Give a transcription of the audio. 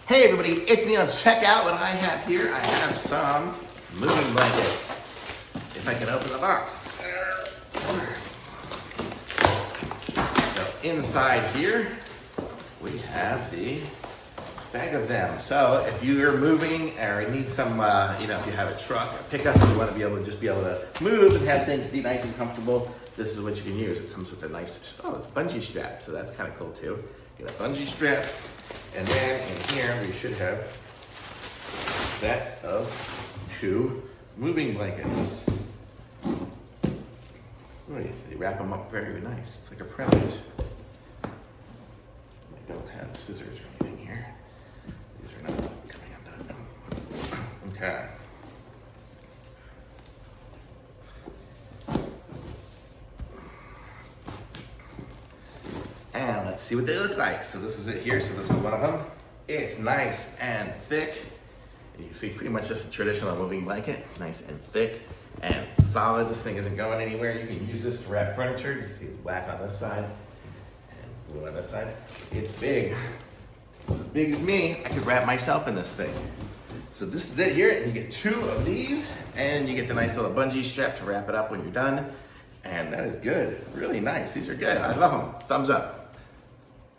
Hey everybody, it's Neil. Check out what I have here. I have some moving blankets. If I can open the box. So inside here, we have the bag of them. So if you're moving or need some, if you have a truck, a pickup, and you want to be able to move and have things be nice and comfortable, this is what you can use. It comes with a nice, it's a bungee strap, so that's kind of cool too. Get a bungee strap, and then in here we should have a set of 2 moving blankets. They wrap them up very nice. It's like a present. I don't have scissors or anything here. These are not coming undone. Okay. And let's see what they look like. So this is it here. So this is one of them. It's nice and thick. You can see pretty much just a traditional moving blanket. Nice and thick and solid. This thing isn't going anywhere. You can use this to wrap furniture. You see it's black on this side and blue on this side. It's big. It's as big as me. I could wrap myself in this thing. So this is it here. And you get 2 of these and you get the nice little bungee strap to wrap it up when you're done. And that is good. Really nice. These are good. I love them. Thumbs up.